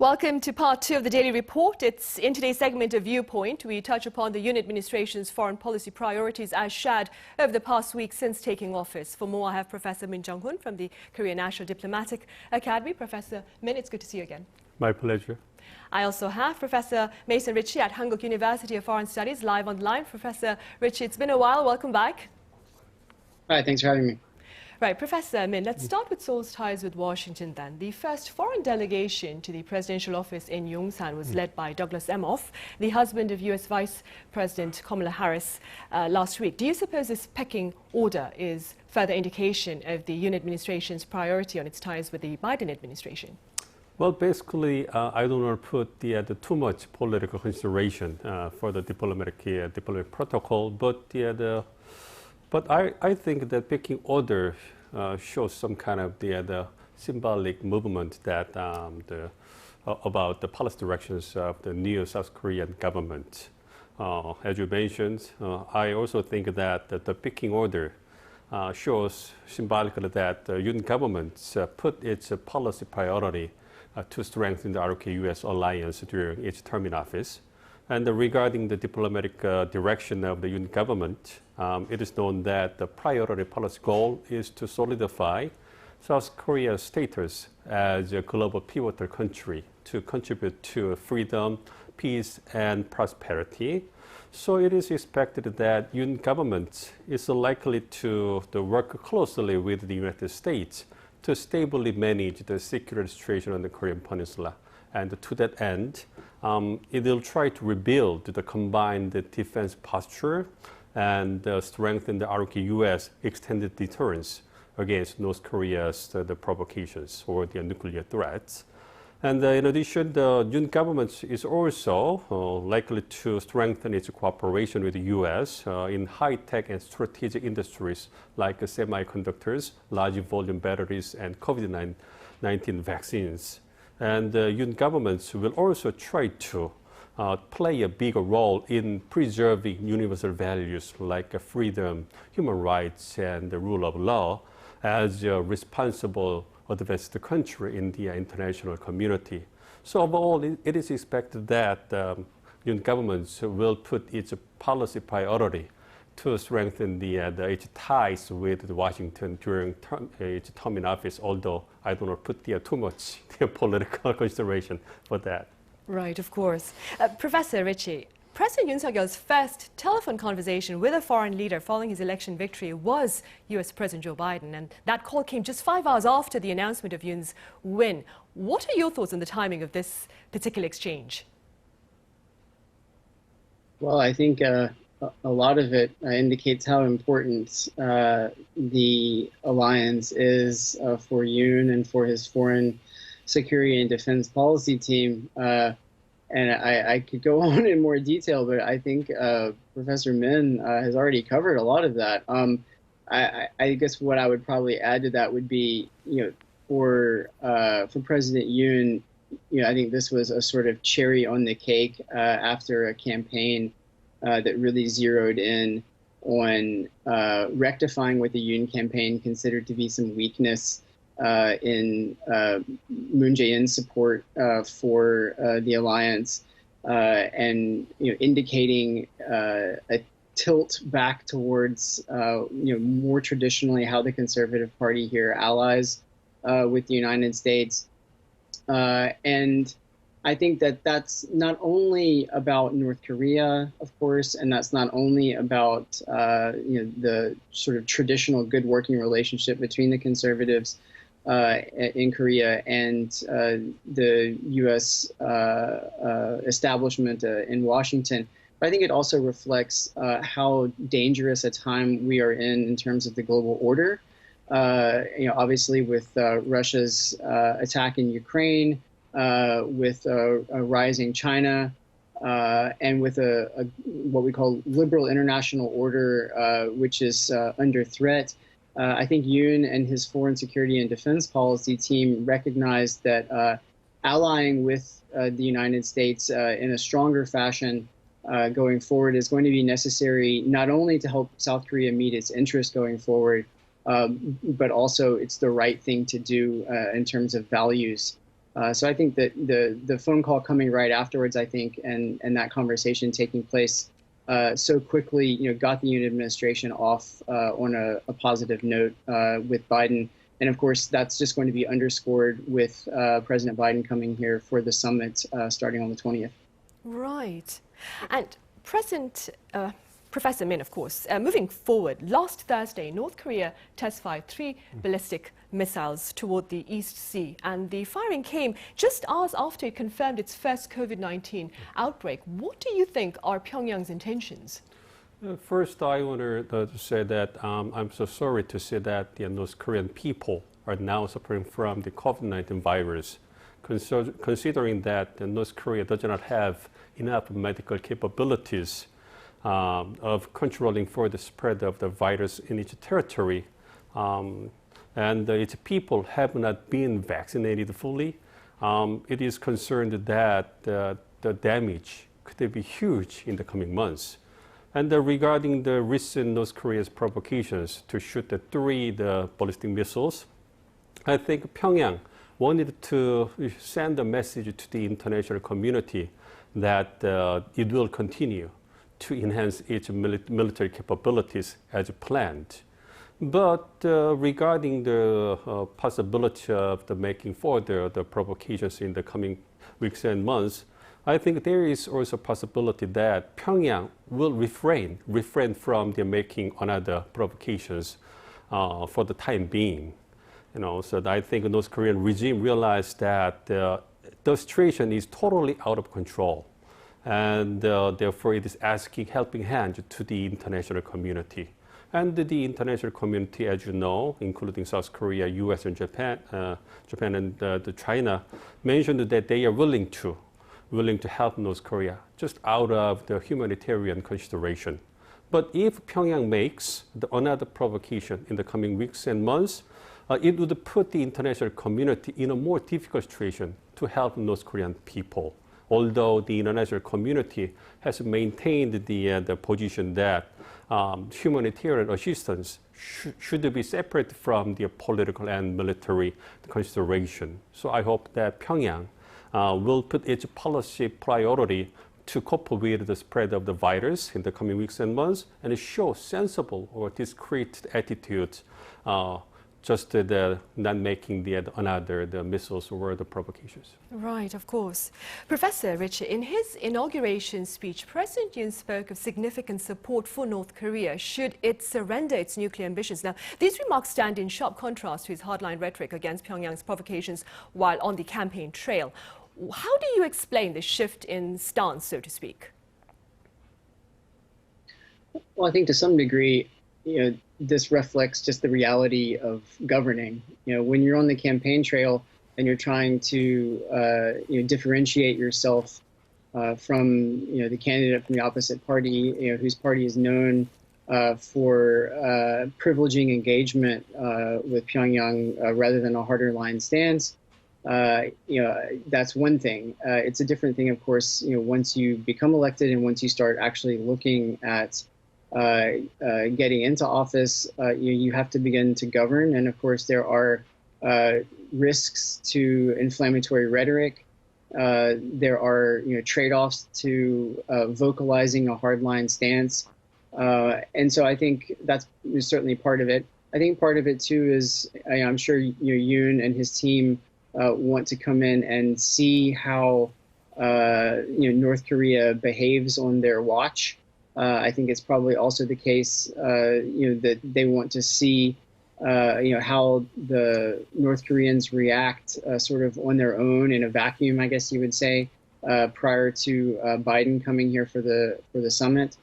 Welcome to part 2 of the Daily Report. It's in today's segment of Viewpoint. We touch upon the Yoon administration's foreign policy priorities as shared over the past week since taking office. For more, I have Professor MIN Jeong-hun from the Korea National Diplomatic Academy. Professor Min, it's good to see you again. My pleasure. I also have Professor Richey at Hankuk University of Foreign Studies live on the line. Professor Richey, it's been a while. Welcome back. Hi, thanks for having me. Right, Professor Min, let's start with Seoul's ties with Washington then. The first foreign delegation to the presidential office in Yongsan was led by Douglas Emhoff, the husband of U.S. Vice President Kamala Harris, last week. Do you suppose this pecking order is further indication of the Yoon administration's priority on its ties with the Biden administration? Well, basically, I don't want to put too much political consideration for the diplomatic protocol, but I think that pecking order shows some kind of the symbolic movement that about the policy directions of the new South Korean government. As you mentioned, I also think that the pecking order shows symbolically that the Yoon government put its policy priority to strengthen the ROK-US alliance during its term in office. And regarding the diplomatic direction of the Yoon government, it is known that the priority policy goal is to solidify South Korea's status as a global pivotal country to contribute to freedom, peace, and prosperity. So it is expected that Yoon government is likely to work closely with the United States to stably manage the security situation on the Korean Peninsula. And to that end, it will try to rebuild the combined defense posture and strengthen the ROK-US extended deterrence against North Korea's the provocations or the nuclear threats. And in addition, the Yoon government is also likely to strengthen its cooperation with the U.S. In high-tech and strategic industries like semiconductors, large volume batteries, and COVID-19 vaccines. And the Yoon government will also try to play a bigger role in preserving universal values like freedom, human rights, and the rule of law as a responsible advanced country in the international community. So overall, it is expected that Yoon government will put its policy priority to strengthen its ties with Washington during its term in office, although I don't want to put too much political consideration for that. Right, of course. Professor Richey, President Yoon Suk-yeol's first telephone conversation with a foreign leader following his election victory was U.S. President Joe Biden, and that call came just 5 hours after the announcement of Yoon's win. What are your thoughts on the timing of this particular exchange? Well, I think a lot of it indicates how important the alliance is for Yoon and for his foreign security and defense policy team. And I could go on in more detail, but I think Professor Min has already covered a lot of that. I guess what I would probably add to that would be, for President Yoon, I think this was a sort of cherry on the cake after a campaign that really zeroed in on rectifying what the Yoon campaign considered to be some weakness in Moon Jae-in's support for the alliance, and indicating a tilt back towards more traditionally how the Conservative Party here allies with the United States, and I think that that's not only about North Korea, of course, and that's not only about the sort of traditional good working relationship between the conservatives in Korea and the U.S. Establishment in Washington. But I think it also reflects how dangerous a time we are in terms of the global order. Obviously with Russia's attack in Ukraine, with a rising China, and with what we call liberal international order, which is under threat. I think Yoon and his foreign security and defense policy team recognized that allying with the United States in a stronger fashion going forward is going to be necessary, not only to help South Korea meet its interests going forward, but also it's the right thing to do in terms of values So I think that the phone call coming right afterwards, I think, and that conversation taking place so quickly, got the Yoon administration off on a positive note with Biden. And of course, that's just going to be underscored with President Biden coming here for the summit starting on the 20th. Right. And Professor Min, of course, moving forward, last Thursday, North Korea test-fired 3 ballistic missiles toward the East Sea, and the firing came just hours after it confirmed its first COVID-19 outbreak. What do you think are Pyongyang's intentions? First, I want to say that I'm so sorry to say that the North Korean people are now suffering from the COVID-19 virus, considering that North Korea does not have enough medical capabilities of controlling for the spread of the virus in its territory. And its people have not been vaccinated fully. It is concerned that the damage could be huge in the coming months. And regarding the recent North Korea's provocations to shoot the 3 ballistic missiles, I think Pyongyang wanted to send a message to the international community that it will continue to enhance its military capabilities as planned. But regarding the possibility of the making further the provocations in the coming weeks and months, I think there is also a possibility that Pyongyang will refrain from the making another provocations for the time being. So I think the North Korean regime realized that the situation is totally out of control, and therefore it is asking helping hand to the international community. And the international community, as you know, including South Korea, US, and Japan and China, mentioned that they are willing to help North Korea just out of the humanitarian consideration. But if Pyongyang makes another provocation in the coming weeks and months, it would put the international community in a more difficult situation to help North Korean people. Although the international community has maintained the position that humanitarian assistance should be separate from the political and military consideration. So I hope that Pyongyang will put its policy priority to cope with the spread of the virus in the coming weeks and months, and show sensible or discreet attitudes, just not making the missiles or the provocations. Right, of course. Professor Richey, in his inauguration speech, President Yoon spoke of significant support for North Korea should it surrender its nuclear ambitions. Now, these remarks stand in sharp contrast to his hardline rhetoric against Pyongyang's provocations while on the campaign trail. How do you explain the shift in stance, so to speak? Well, I think to some degree, this reflects just the reality of governing. When you're on the campaign trail and you're trying to differentiate yourself from the candidate from the opposite party, whose party is known for privileging engagement with Pyongyang rather than a harder line stance, that's one thing. It's a different thing, of course, once you become elected and once you start actually looking at getting into office, you have to begin to govern. And of course, there are risks to inflammatory rhetoric. There are trade-offs to vocalizing a hardline stance. And so I think that's certainly part of it. I think part of it, too, is I'm sure Yoon and his team want to come in and see how North Korea behaves on their watch. I think it's probably also the case, that they want to see, how the North Koreans react sort of on their own in a vacuum, I guess you would say, prior to Biden coming here for the summit.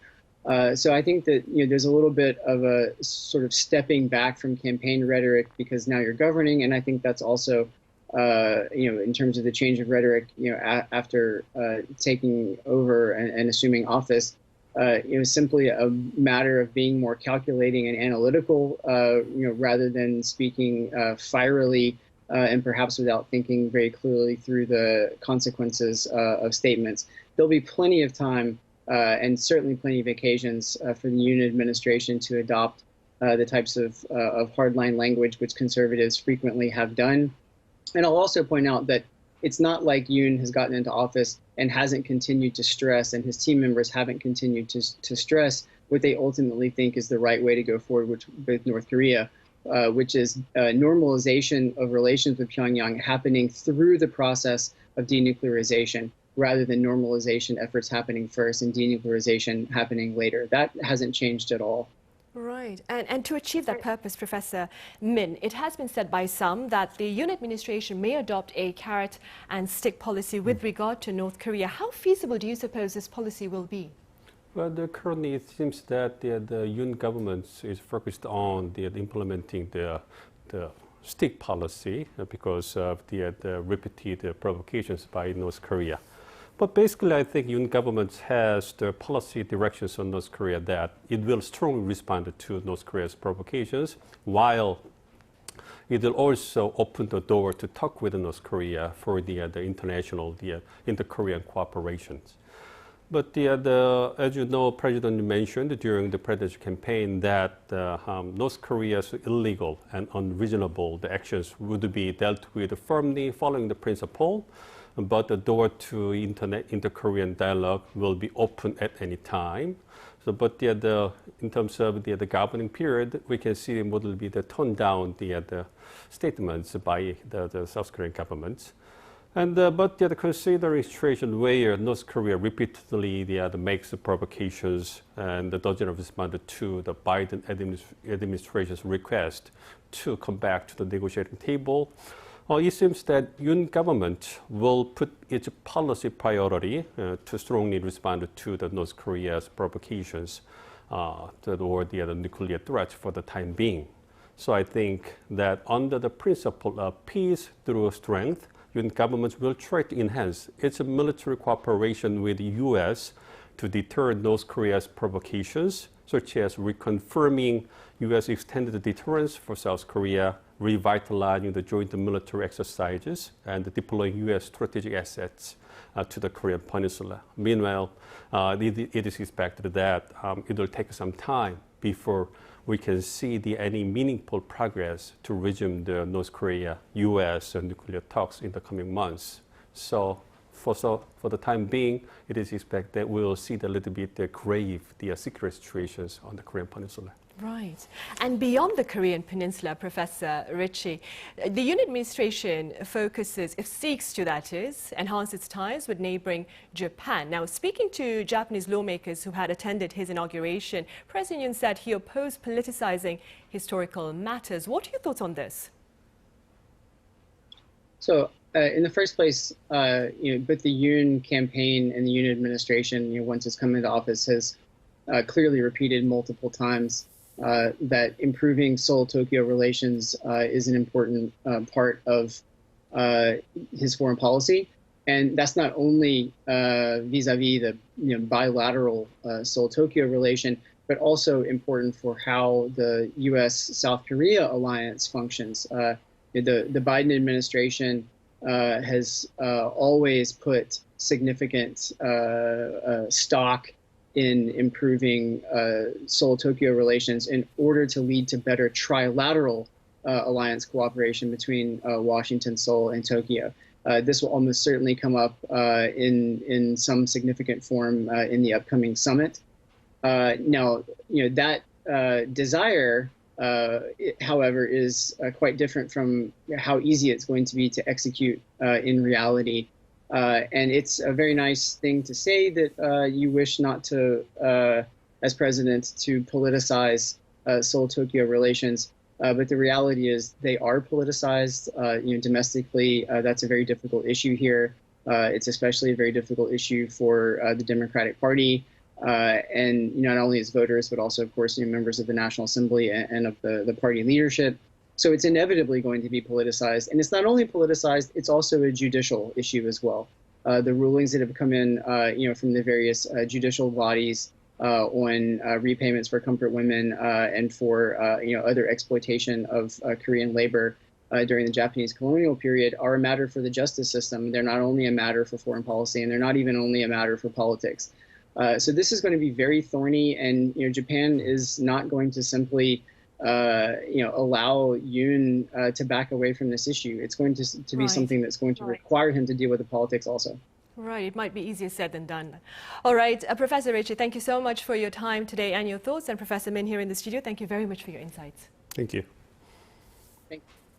So I think that there's a little bit of a sort of stepping back from campaign rhetoric because now you're governing, and I think that's also in terms of the change of rhetoric, after taking over and assuming office. It was simply a matter of being more calculating and analytical, rather than speaking fierily and perhaps without thinking very clearly through the consequences of statements. There'll be plenty of time and certainly plenty of occasions for the Yoon administration to adopt the types of hardline language which conservatives frequently have done. And I'll also point out that it's not like Yoon has gotten into office and hasn't continued to stress, and his team members haven't continued to stress what they ultimately think is the right way to go forward with North Korea, which is normalization of relations with Pyongyang happening through the process of denuclearization, rather than normalization efforts happening first and denuclearization happening later. That hasn't changed at all. Right. And to achieve that purpose, Professor Min, it has been said by some that the Yoon administration may adopt a carrot and stick policy with regard to North Korea. How feasible do you suppose this policy will be? Well, currently it seems that the Yoon government is focused on implementing the stick policy because of the repeated provocations by North Korea. But basically, I think Yoon government has the policy directions on North Korea that it will strongly respond to North Korea's provocations, while it will also open the door to talk with North Korea for the international, inter-Korean cooperations. But as you know, President mentioned during the presidential campaign that North Korea's illegal and unreasonable actions would be dealt with firmly following the principle, but the door to inter-Korean dialogue will be open at any time. So, but in terms of the governing period, we can see what will be the tone down the statements by the South Korean government. And but considering the situation where North Korea repeatedly makes provocations and doesn't respond to the Biden administration's request to come back to the negotiating table, it seems that Yoon government will put its policy priority to strongly respond to the North Korea's provocations or the nuclear threats for the time being. So I think that under the principle of peace through strength, Yoon government will try to enhance its military cooperation with the U.S. to deter North Korea's provocations, such as reconfirming U.S. extended deterrence for South Korea, revitalizing the joint military exercises, and deploying U.S. strategic assets to the Korean Peninsula. Meanwhile, it is expected that it will take some time before we can see any meaningful progress to resume the North Korea-U.S. nuclear talks in the coming months. So for the time being, it is expected that we will see a little bit grave security situations on the Korean Peninsula. Right. And beyond the Korean Peninsula, Professor Richey, the Yoon administration seeks to, that is, enhance its ties with neighboring Japan. Now, speaking to Japanese lawmakers who had attended his inauguration, President Yoon said he opposed politicizing historical matters. What are your thoughts on this? So, in the first place, both the Yoon campaign and the Yoon administration, once it's come into office, has clearly repeated multiple times that improving Seoul-Tokyo relations is an important part of his foreign policy. And that's not only vis-a-vis the bilateral Seoul-Tokyo relation, but also important for how the U.S.-South Korea alliance functions. The Biden administration has always put significant stock in improving Seoul-Tokyo relations in order to lead to better trilateral alliance cooperation between Washington, Seoul, and Tokyo. This will almost certainly come up in some significant form in the upcoming summit. Now, that desire, however, is quite different from how easy it's going to be to execute in reality. And it's a very nice thing to say that you wish not to, as president, to politicize Seoul-Tokyo relations. But the reality is they are politicized. Domestically, that's a very difficult issue here. It's especially a very difficult issue for the Democratic Party. And not only as voters, but also, of course, members of the National Assembly and of the party leadership. So it's inevitably going to be politicized. And it's not only politicized, it's also a judicial issue as well. The rulings that have come in, from the various judicial bodies on repayments for comfort women and for, other exploitation of Korean labor during the Japanese colonial period are a matter for the justice system. They're not only a matter for foreign policy, and they're not even only a matter for politics. So this is going to be very thorny, and Japan is not going to simply allow Yoon to back away from this issue. It's going to be something that's going to require him to deal with the politics also. Right, it might be easier said than done. All right, Professor Richey, thank you so much for your time today and your thoughts. And Professor Min here in the studio, thank you very much for your insights. Thank you. Thank you.